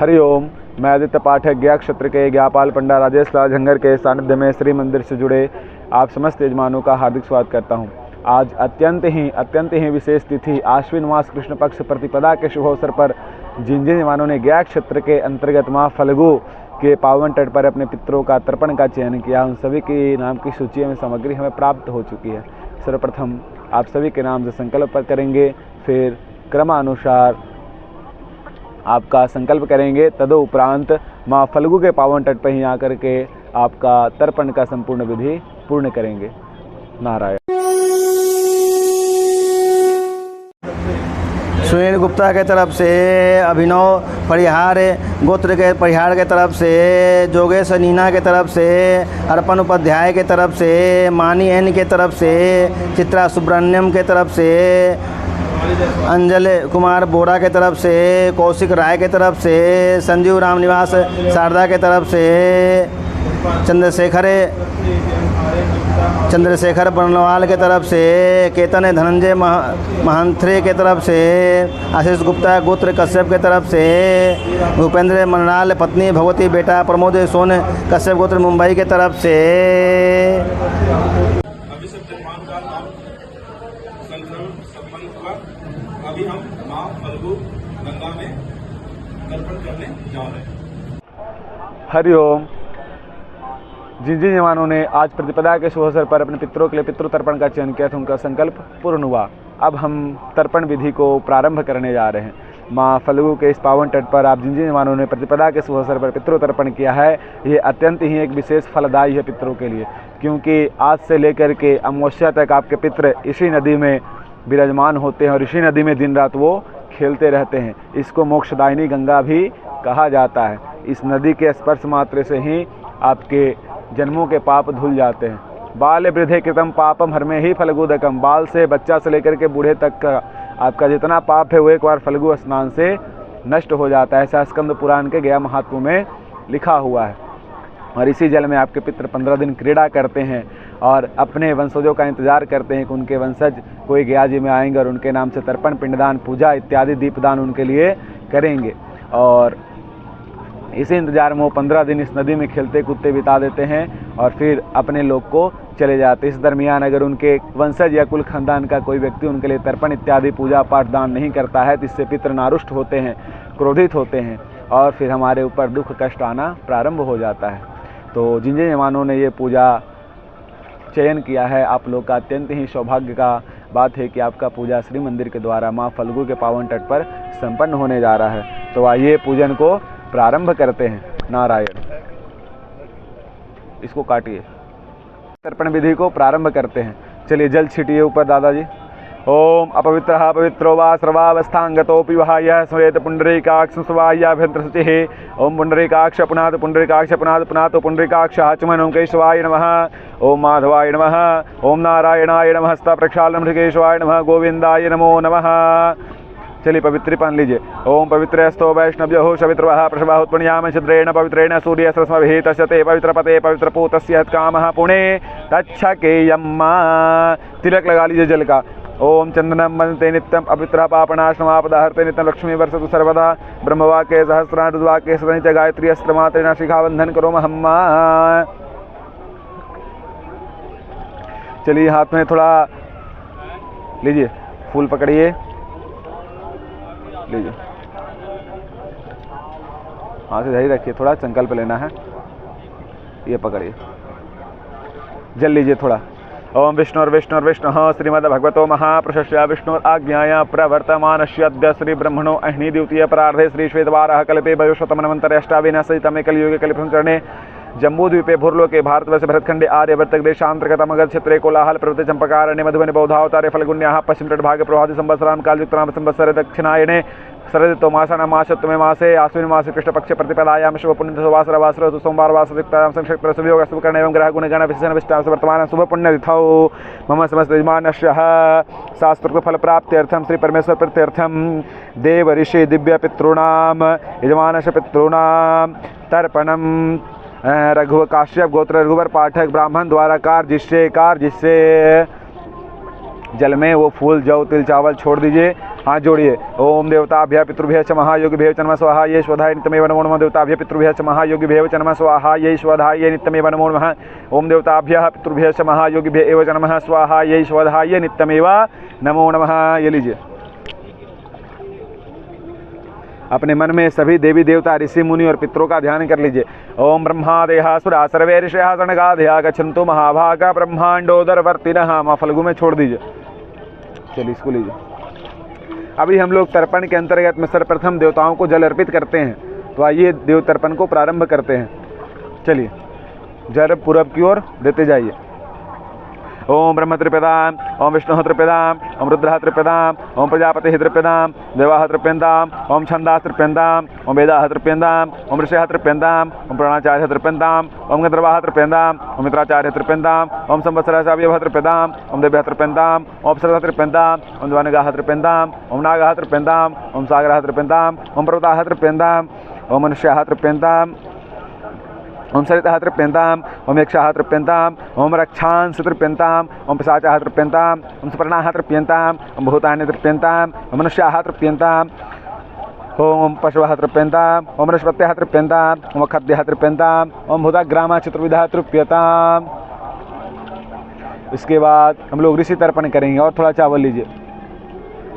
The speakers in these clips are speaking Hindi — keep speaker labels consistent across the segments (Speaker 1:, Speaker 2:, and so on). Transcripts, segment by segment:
Speaker 1: हरिओम। मैं आदित्य पाठक गया क्षेत्र के ज्ञापाल पंडा राजेश लाल झंगर के सानिध्य में श्री मंदिर से जुड़े आप समस्त यजमानों का हार्दिक स्वागत करता हूं। आज अत्यंत ही विशेष तिथि आश्विन मास कृष्ण पक्ष प्रतिपदा के शुभ अवसर पर जिन यजमानों ने गया क्षेत्र के अंतर्गत माँ फल्गु के पावन तट पर अपने पितरों का तर्पण का चयन किया, उन सभी की नाम की सूची में सामग्री हमें प्राप्त हो चुकी है। सर्वप्रथम आप सभी के नाम से संकल्प करेंगे, फिर क्रमानुसार आपका संकल्प करेंगे। तदुपरांत माँ फल्गु के पावन तट पर ही आकर के आपका तर्पण का संपूर्ण विधि पूर्ण करेंगे। नारायण।
Speaker 2: सुनील गुप्ता के तरफ से, अभिनव परिहार गोत्र के परिहार के तरफ से, जोगेश नीना के तरफ से, अर्पण उपाध्याय के तरफ से, मानी एन के तरफ से, चित्रा सुब्रह्मण्यम के तरफ से, अंजल कुमार बोरा के तरफ से, कौशिक राय के तरफ से, संजीव राम निवास शारदा के तरफ से, चंद्रशेखर बनवाल के तरफ से, केतन धनंजय महंथरे के तरफ से, आशीष गुप्ता गोत्र कश्यप के तरफ से, भूपेंद्र मनलाल पत्नी भगवती बेटा प्रमोद सोन कश्यप गोत्र मुंबई के तरफ से।
Speaker 3: अभी हम माँ फल्गु गंगा में तर्पण करने जा रहे हैं।
Speaker 1: हरिओम। जिन जवानों ने आज प्रतिपदा के शुभ अवसर पर अपने पितरों के लिए पितृ तर्पण का चयन किया था, उनका संकल्प पूर्ण हुआ। अब हम तर्पण विधि को प्रारंभ करने जा रहे हैं। माँ फल्गु के इस पावन तट पर आप जिन जवानों ने प्रतिपदा के शुभ अवसर पर पितृ तर्पण किया है, ये अत्यंत ही एक विशेष फलदायी है पितरों के लिए, क्योंकि आज से लेकर के अमावस्या तक आपके पितर इसी नदी में विराजमान होते हैं और इसी नदी में दिन रात वो खेलते रहते हैं। इसको मोक्षदायिनी गंगा भी कहा जाता है। इस नदी के स्पर्श मात्र से ही आपके जन्मों के पाप धुल जाते हैं। बाल वृद्धे कृतम पापम हरमे ही फल्गुदकम। बाल से बच्चा से लेकर के बूढ़े तक का आपका जितना पाप है वो एक बार फल्गु स्नान से नष्ट हो जाता है। ऐसा स्कंद पुराण के गया महात्म्य में लिखा हुआ है। और इसी जल में आपके पितर 15 दिन क्रीड़ा करते हैं और अपने वंशजों का इंतजार करते हैं कि उनके वंशज कोई गया जी में आएंगे और उनके नाम से तर्पण, पिंडदान, पूजा इत्यादि दीपदान उनके लिए करेंगे। और इसी इंतजार में वो 15 दिन इस नदी में खेलते कूदते बिता देते हैं और फिर अपने लोग को चले जाते हैं। इस दरमियान अगर उनके वंशज या कुल खानदान का कोई व्यक्ति उनके लिए तर्पण इत्यादि पूजा पाठ दान नहीं करता है तो इससे पितर नारुष्ट होते हैं, क्रोधित होते हैं और फिर हमारे ऊपर दुख कष्ट आना प्रारंभ हो जाता है। तो जिन जवानों ने ये पूजा चयन किया है, आप लोग का अत्यंत ही सौभाग्य का बात है कि आपका पूजा श्री मंदिर के द्वारा माँ फल्गु के पावन तट पर संपन्न होने जा रहा है। तो आइए पूजन को प्रारंभ करते हैं। नारायण। इसको काटिए। तर्पण विधि को प्रारंभ करते हैं। चलिए जल छिटिए ऊपर दादाजी। ओम अपवित्रः पवित्रो वा सर्वावस्थांगतोऽपि वहाय स्मरेत पुंडरीकाक्षं स्वायाभ्यंतर शुचिः। ओम पुंडरीकाक्ष पुनात पुंडरीकाक्ष पुनात पुनात पुंडरीकाक्ष आचमन। ओम केशवाय नमः। ओम माधवाय नमः। ओम नारायणाय नमः। हस्त प्रक्षालनं केशवाय नमः। गोविंदाय नमो नमः। चलिए पवित्र पान लीजिए। ओम पवित्रस्तो वैष्णव्यो शवित्रवः प्रशवः उत्पन्याम छिद्रेण पवित्रेण सूर्य सरस्वभिः तस्यते पवित्रपते पवित्रपूतस्य कामः पुणे तच्छकेयम्मा। तिलक लगा लीजिए जल का। ओम चंदनम वंदते नित्यम पवित्र पापनाशनमापदाहर्ते नित्यम लक्ष्मी वर्षतु सर्वदा। ब्रह्मवाक्ये सहस्राण रुद्रवाक्ये सदनिच गायत्री अस्त्रमात्रेण शिखाबंधन करो महम्मा। चलिए हाथ में थोड़ा लीजिए, फूल पकड़िए, लीजिए, हाथ से धैर्य रखिए, थोड़ा संकल्प लेना है। ये पकड़िए, जल लीजिए थोड़ा। ओम विष्णुर्विष्णुर्विष्णुः श्रीमद्भगवतो महाप्रशस्य विष्णुराज्ञाया प्रवर्तमानस्य अद्य श्री ब्रह्मणो अह्नि द्वितीय परार्धे श्री श्वेतवारः कल्पे वयोशतमन्वन्तरे अष्टाविंशतितमे कलियुगे कलिप्रसंचरणे जम्बूद्वीपे भूर्लोके भारतवर्षे भरतखंडे आर्यवर्तक देशांतर्गत मगध क्षेत्रे कोलाहल पर्वते चंपकारण्ये मधुबने बौद्धावतारे फल्गुन्याः पश्चिम तटभागे प्रभाति संवत्सरां कालयुक्तानां संवत्सरे दक्षिणायने शरदितो मासानां मासत्वमे मासे आश्विन मासे कृष्णपक्षे प्रतिपदायां शुभ पुण्यवासरवासरतु सोमवार वासयुक्तायां संक्षेत्र शुभयोग शुभकर्ण एवं ग्रह गुणगण विशेषण विष्टा वर्तमान शुभ पुण्यतिथौ मम समस्त यजमानस्य शास्त्रोक्त फल प्राप्त्यर्थं श्री परमेश्वर प्रीत्यर्थं देव ऋषि दिव्य पितॄणां यजमानस्य पितॄणां तर्पणं रघुवर काश्यप गोत्र रघुवर पाठक ब्राह्मण द्वारा कार जिससे जल में वो फूल जौ तिल चावल छोड़ दीजिए हाथ जोड़िए। ओम देवताभ्य पितृभ्य च महायोगिभ्य च नमः स्वाहा ये स्वधाय नित्यमेव नमो नमः। देवताभ्य पितृभ्य च महायोगिभ्य च नमः स्वाहा ये स्वधाय नित्यमेव नमो नमः। ओम देवताभ्य पितृभ्य च महायोगिभ्य एव च नमः स्वाहा ये स्वधाय नित्यमेव नमो नमः। ये लीजिए, अपने मन में सभी देवी देवता ऋषि मुनि और पितरों का ध्यान कर लीजिए। ओम ब्रह्मादयः सुरा सर्वे ऋषयः सनकादयः गच्छन्तु महाभागा ब्रह्मांडोदरवर्तिनः। माँ फल्गु में छोड़ दीजिए। चलिए इसको लीजिए। अभी हम लोग तर्पण के अंतर्गत में सर्वप्रथम देवताओं को जल अर्पित करते हैं, तो आइए देव तर्पण को प्रारंभ करते हैं। चलिए जल पूरब की ओर देते जाइए। ओम ब्रह्म त्रिपदाम, ओम विष्णु त्रिपदाम, ओम रुद्र त्रिपदाम, ओम प्रजापति त्रिपदाम, देवा त्रिपेन्दाम, ओम छंदास त्रिपेन्दाम, ओम वेदा त्रिपेन्दाम, ओम ऋषि त्रिपेन्दाम, ओम प्राणाचार्य त्रिपेन्दाम, ओम गंधर्वाः त्रिपेन्दाम, ओम मित्राचार्य त्रिपेन्दाम, ओम संवत्सराः त्रिपेन्दाम, ओम देव्यः त्रिपेन्दाम, ओम अप्सरसः त्रिपेन्दाम, ओम द्वानगाः त्रिपेन्दाम, ओम नागाः त्रिपेन्दाम, ओम सागरः त्रिपेन्दाम, ओम पर्वताः त्रिपेन्दाम, ओम मनुष्याः त्रिपेन्दाम, ओम सरितः त्रिपेन्दाम, ओम यक्षाः त्रिपेन्दाम, ओम रक्षांस त्रिपेन्दाम, ओम पिशाचाः त्रिपेन्दाम, ओम सुपर्णाः त्रिपेन्दाम, ओम भूतानि त्रिपेन्दाम, ओम मनुष्याः त्रिपेन्दाम, ओम पशवः त्रिपेन्दाम, ओम वनस्पतयः त्रिपेन्दाम, ओम खाद्यः त्रिपेन्दाम, ओम भूताग्रामः चतुर्विधः तृप्यताम्। इसके बाद हम लोग ऋषि तर्पण करेंगे। और थोड़ा चावल लीजिए।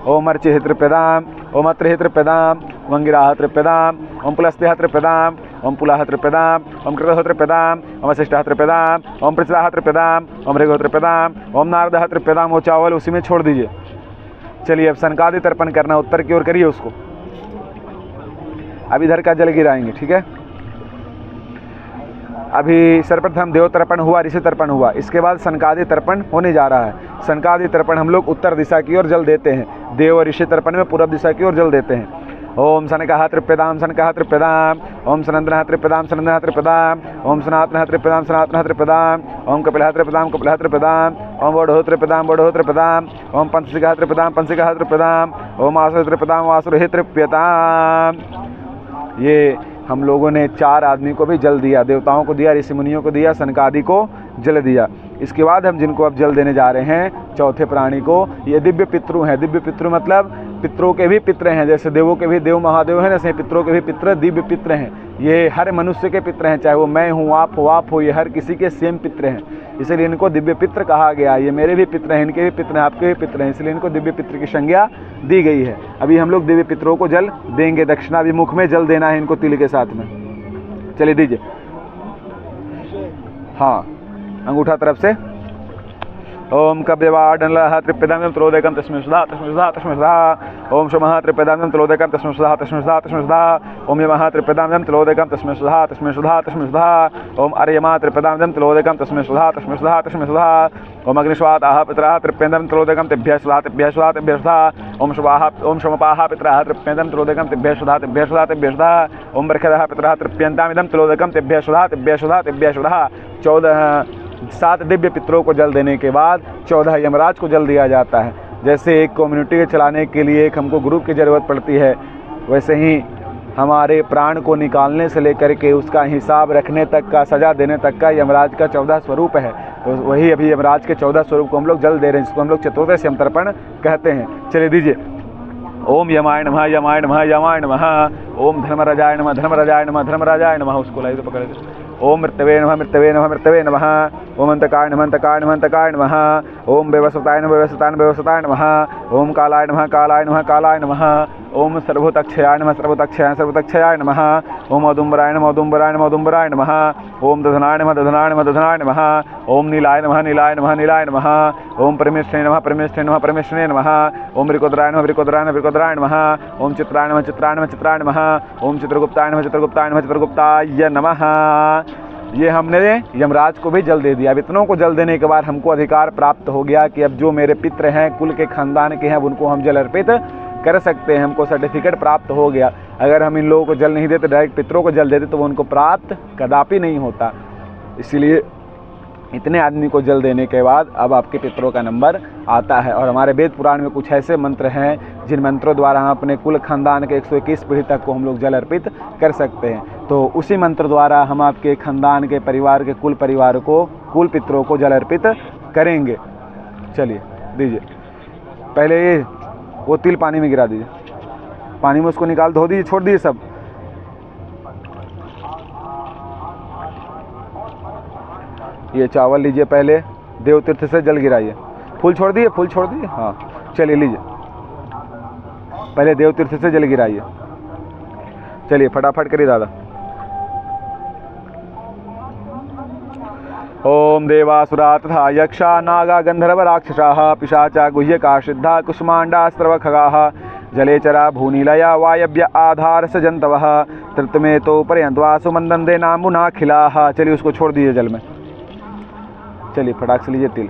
Speaker 1: ओम अर्चिः त्रिपेदाम, ओम अत्रिः त्रिपेदाम, ओम अंगिराः त्रिपेदाम, ओम पुलस्त्यः त्रिपेदाम, ओम पुलाः त्रिपेदाम, ओम कृतः त्रिपेदाम, ओम वसिष्ठः त्रिपेदाम, ओम पृथ्व्याः त्रिपेदाम, ओम ऋगः त्रिपेदाम, ओम नारदः त्रिपेदाम। वो चावल उसी में छोड़ दीजिए। चलिए अब सनकादि तर्पण करना, उत्तर की ओर करिए उसको। अब इधर का जल गिराएंगे, ठीक है। अभी सर्वप्रथम देव तर्पण हुआ, ऋषि तर्पण हुआ, इसके बाद सनकादि तर्पण होने जा रहा है। सनकादि तर्पण हम लोग उत्तर दिशा की ओर जल देते हैं। देव और ऋषि तर्पण में पूर्व दिशा की ओर जल देते हैं। ओम सनकः त्रिपेदाम, सनकः त्रिपेदाम, ओम सनंदनः त्रिपेदाम, सनंदनः त्रिपेदाम, ओम सनातनः त्रिपेदाम, सनातनः त्रिपेदाम, ओम कपिलः त्रिपेदाम, कपिलः त्रिपेदाम, ओम वोढोः त्रिपेदाम, वोढोः त्रिपेदाम, ओम पंचसिकः त्रिपेदाम, पंचसिकः त्रिपेदाम, ओम आसुरः त्रिपेदाम, आसुरः त्रिप्यताम। ये हम लोगों ने 4 आदमी को भी जल दिया, देवताओं को दिया, ऋषि मुनियों को दिया, सनकादि को जल दिया। इसके बाद हम जिनको अब जल देने जा रहे हैं, चौथे प्राणी को, ये दिव्य पितृ हैं। दिव्य पितृ मतलब पितरों के भी पितृ हैं, जैसे देवों के भी देव महादेव हैं, जैसे पितरों के भी पितृ दिव्य पितृ हैं। ये हर मनुष्य के पितृ हैं, चाहे वो मैं हूँ, आप हो, ये हर किसी के सेम पितृ हैं, इसलिए इनको दिव्य पितृ कहा गया। ये मेरे भी पितृ हैं, इनके भी पितृ हैं, आपके भी पितृ हैं, इसलिए इनको दिव्य पितृ की संज्ञा दी गई है। अभी हम लोग दिव्य पितरों को जल देंगे। दक्षिणाभिमुख में जल देना है इनको, तिल के साथ में। चलिए दीजिए। हाँ, अंगूठा तरफ से। ओम कव्यवाडनलः त्रिपेदाम त्रोदकम तस्मै सुधा, तस्मै सुधा, तस्मै सुधा। ओम शमः त्रिपेदाम त्रोदकम तस्मै सुधा, तस्मै सुधा, तस्मै सुधा। ओम यमः त्रिपेदाम त्रोदकम तस्मै सुधा, तस्मै सुधा, तस्मै सुधा। ओम अर्यमा त्रिपेदाम त्रोदकम तस्मै सुधा, तस्मै सुधा, तस्मै सुधा। ओम अग्निश्वाताः पितरः त्रिपेदाम त्रोदकम तेभ्यः सुधा, तेभ्यः सुधा, तेभ्यः सुधा। ओम शुभाः, ओम शमपाः पितरः त्रिपेदाम त्रोदकम तेभ्यः सुधा, तेभ्यः सुधा, तेभ्यः सुधा। ओम बर्खदः पितरः त्रिप्यन्ताम इदं त्रोदकम तेभ्यः सुधा, तेभ्यः सुधा, तेभ्यः सुधा। 7 दिव्य पितरों को जल देने के बाद 14 यमराज को जल दिया जाता है। जैसे एक कम्युनिटी के चलाने के लिए एक हमको ग्रुप की ज़रूरत पड़ती है, वैसे ही हमारे प्राण को निकालने से लेकर के उसका हिसाब रखने तक का, सज़ा देने तक का यमराज का 14 स्वरूप है। तो वही अभी यमराज के 14 स्वरूप को हम लोग जल दे रहे हैं, जिसको हम लोग चतुर्दश यम तर्पण कहते हैं। चलिए दीजिए। ओम यमाय नमः, यमाय नमः, यमाय नमः। ओम धर्मराजाय नमः, धर्मराजाय नमः, धर्मराजाय नमः। उसको लाई तो पकड़ दे। ओम मृत्यवे नमः, मृत्यवे नमः, मृत्यवे नमः। ओम अंतकाय नमः, अंतकाय नमः, अंतकाय नमः। ओम व्यवस्वताय नमः, व्यवस्वताय नमः, व्यवस्वताय नमः। ओम कालाय नमः, कालाय नमः, कालाय नमः। ओम सर्वभूतक्षयाय नमः, सर्वभूतक्षयाय, सर्वभूतक्षयाय नमः। ओम औदुम्बराय नमः, औदुम्बराय नमः, औदुम्बराय नमः। ओम दधनाय नमः, दधनाय नमः, दधनाय नमः। ओम नीलाय नमः, नीलाय नमः, नीलाय नमः। ओम परमेष्ठिने नमः, परमेष्ठिने नमः, परमेष्ठिने नमः। ओम वृकोदराय नमः, वृकोदराय नमः, वृकोदराय नमः। ओम चित्राय नमः, चित्राय नमः, चित्राय नमः। ओम चित्रगुप्ताय नमः, चित्रगुप्ताय नमः, चित्रगुप्ताय नमः। ये हमने यमराज को भी जल दे दिया। अब इतनों को जल देने के बाद हमको अधिकार प्राप्त हो गया कि अब जो मेरे पितृ हैं, कुल के खानदान के हैं, उनको हम जल अर्पित कर सकते हैं। हमको सर्टिफिकेट प्राप्त हो गया। अगर हम इन लोगों को जल नहीं देते, डायरेक्ट पितरों को जल देते, तो वो उनको प्राप्त कदापि नहीं होता। इसीलिए इतने आदमी को जल देने के बाद अब आपके पितरों का नंबर आता है। और हमारे वेद पुराण में कुछ ऐसे मंत्र हैं जिन मंत्रों द्वारा हम अपने कुल खानदान के 121 पीढ़ी तक को हम लोग जल अर्पित कर सकते हैं। तो उसी मंत्र द्वारा हम आपके खानदान के परिवार के कुल परिवार को, कुल पितरों को जल अर्पित करेंगे। चलिए दीजिए। पहले ये वो तिल पानी में गिरा दीजिए, पानी में उसको निकाल धो दीजिए, छोड़ दीजिए सब। ये चावल लीजिए, पहले देव तीर्थ से जल गिराइए, फूल छोड़ दिए, फूल छोड़ दिए, हाँ चलिए लीजिए, पहले देव तीर्थ से जल गिराइए। चलिए फटाफट करिए दादा। ओम देवासुरा तथा यक्षा नागा गंधर्व राक्षसाः पिशाचा गुह्यका सिद्धा कुष्मांडा स्रवखगाः जलेचरा भूनीलया वायव्य आधार स जंतवः तृतमे तो पर्यंतवा सुमंदंदे नामुनाखिलाः। चलिए उसको छोड़ दीजिए जल में। चलिए फटाक से लीजिए तिल।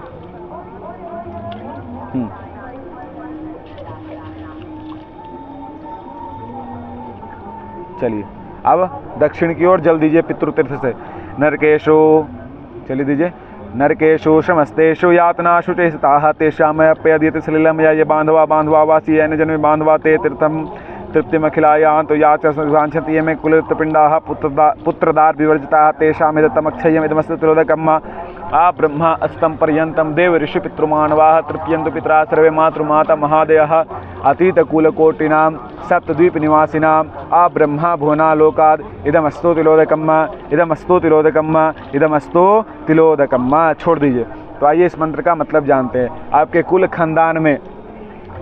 Speaker 1: चलिए अब दक्षिण की ओर जल दीजिए पितृतीर्थ से। नरकेशु, चलिए दीजिए। नरकेशु श्रमस्तेषु यातनाशु चेष्टाः तेषामप्यदीयते सलिलम या ये बांधवा बांधवा वासी अन जन्मे बांधवा ते तीर्थम तृप्तिमखिलायां तो या च वांछन्ति ये में कुलपिंडाः पुत्रदार विवर्जिताः तेषामिदतमक्षय्यम् इदमस्तु तिलोदकम् आ ब्रह्मा अस्तम पर्यंतम देव ऋषि पितृमानवाः तृप्यन्तु पितरा सर्वे मातृमाता महादयः अतीतकूलकोटिनां सप्तद्वीप निवासिनां आ ब्रह्मा भुवनालोकाद् इदमस्तु तिलोदकम् इदमस्तु तिलोदकम् इदमस्तु तिलोदकम्। छोड़ दीजिए। तो आइए इस मंत्र का मतलब जानते हैं। आपके कुल खानदान में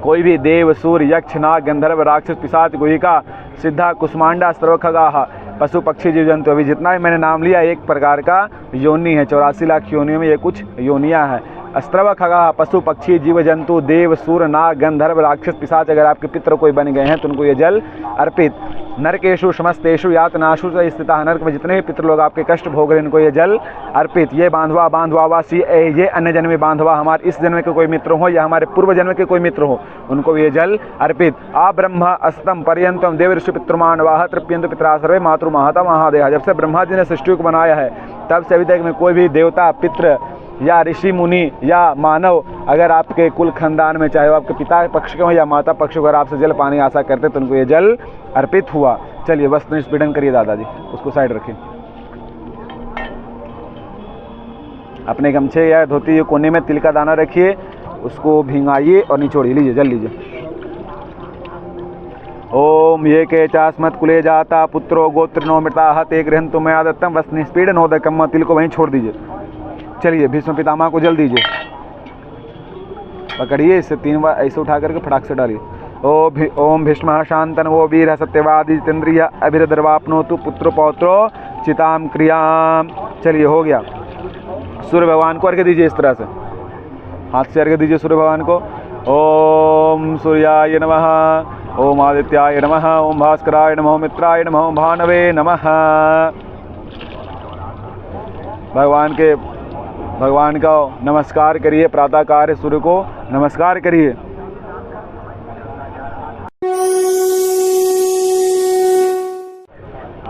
Speaker 1: कोई भी देव, सूर्य, यक्ष, नाग, गंधर्व, राक्षस, पिशाच, गुहिका, सिद्धा, कुष्मांडा, स्रवखगाः, पशु पक्षी जीव जंतु, अभी जितना भी मैंने नाम लिया एक प्रकार का योनि है। 84 लाख योनियों में ये कुछ योनियां हैं। स्रवखगाः पशु पक्षी जीव जंतु, देव, सूर्य, नाग, गंधर्व, राक्षस, पिशाच अगर आपके पितर कोई बन गए हैं तो उनको ये जल अर्पित। नरकेशु समस्तेषु यातनाशु से स्थिता, नरक में जितने भी पितर लोग आपके कष्ट भोग रहे हैं उनको ये जल अर्पित। ये बांधवा बांधवा वासी, ये अन्य जन्म में बांधवा, हमारे इस जन्म के कोई मित्र हो या हमारे पूर्व जन्म के कोई मित्र हो उनको ये जल अर्पित। आ ब्रह्मा अस्तम पर्यंतम देव ऋषि पितृमानवाः तृप्यन्तु पितरा सर्वे मातृ माता महादेहा। जब से ब्रह्मा जी ने सृष्टि को बनाया है तब से अभी तक में कोई भी देवता, पितृ या ऋषि मुनि या मानव अगर आपके कुल खानदान में, चाहे वो आपके पिता पक्ष के हो या माता पक्ष को, अगर आपसे जल पानी आशा करते तो उनको ये जल अर्पित हुआ। चलिए वस्त्र निष्पीड़न करिए दादाजी, उसको साइड रखिए। अपने गमछे या धोती के कोने में तिल का दाना रखिए, उसको भिंगाइए और निचोड़िए। लीजिए जल लीजिए। ओम ये के चास्मत कुले जाता पुत्रो गोत्र नो मृता ते गृहंतु मया दत्तम वस्त्र निष्पीडनोदकम्। तिल को वहीं छोड़ दीजिए। चलिए भीष्म पितामह को जल दीजिए, पकड़िए इसे 3 बार ऐसे उठा करके फटाक से डालिए। ओम भीष्म शांतन वो वीर सत्यवादी जितेंद्रिय अभिरदर्वापनोतु पुत्र पौत्रो चिताम क्रियाम। चलिए हो गया। सूर्य भगवान को अर्घ्य दीजिए इस तरह से, हाथ से अर्घ्य दीजिए सूर्य भगवान को। ओम सूर्याय नमः, ओम आदित्याय नमः, ओम भास्कराय नमः, मित्राय नमः, ओम भानवे नमः। भगवान का नमस्कार करिए, प्रातःकाल सूर्य को नमस्कार करिए।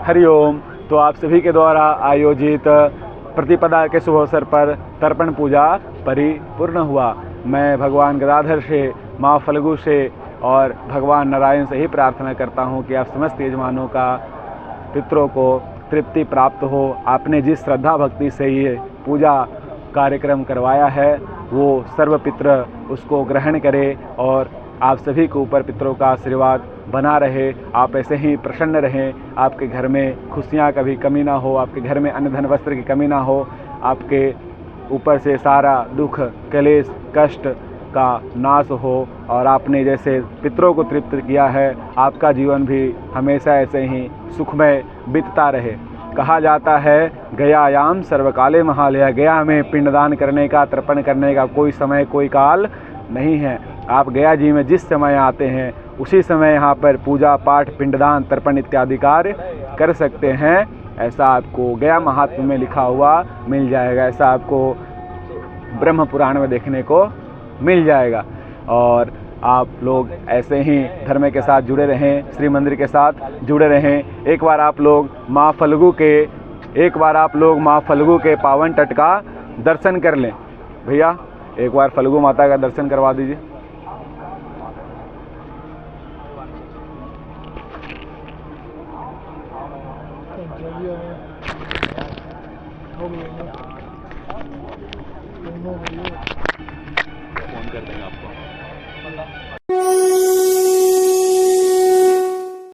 Speaker 1: हरिओम। तो आप सभी के द्वारा आयोजित प्रतिपदा के शुभ अवसर पर तर्पण पूजा परिपूर्ण हुआ। मैं भगवान गदाधर से, माँ फल्गु से और भगवान नारायण से ही प्रार्थना करता हूँ कि आप समस्त यजमानों का, पितरों को तृप्ति प्राप्त हो। आपने जिस श्रद्धा भक्ति से ये पूजा कार्यक्रम करवाया है वो सर्व पित्र उसको ग्रहण करे और आप सभी के ऊपर पितरों का आशीर्वाद बना रहे। आप ऐसे ही प्रसन्न रहें, आपके घर में खुशियाँ कभी कमी ना हो, आपके घर में अन्न धन वस्त्र की कमी ना हो, आपके ऊपर से सारा दुख, क्लेश, कष्ट का नाश हो और आपने जैसे पितरों को तृप्त किया है आपका जीवन भी हमेशा ऐसे ही सुखमय बीतता रहे। कहा जाता है गयायाम सर्वकाले महालया, गया में पिंडदान करने का, तर्पण करने का कोई समय कोई काल नहीं है। आप गया जी में जिस समय आते हैं उसी समय यहाँ पर पूजा पाठ, पिंडदान, तर्पण इत्यादि कार्य कर सकते हैं। ऐसा आपको गया महात्म्य में लिखा हुआ मिल जाएगा, ऐसा आपको ब्रह्म पुराण में देखने को मिल जाएगा। और आप लोग ऐसे ही धर्म के साथ जुड़े रहें, श्री मंदिर के साथ जुड़े रहें। एक बार आप लोग माँ फल्गु के पावन तट का दर्शन कर लें। भैया एक बार फल्गु माता का दर्शन करवा दीजिए। फोन कर देंगे आपको।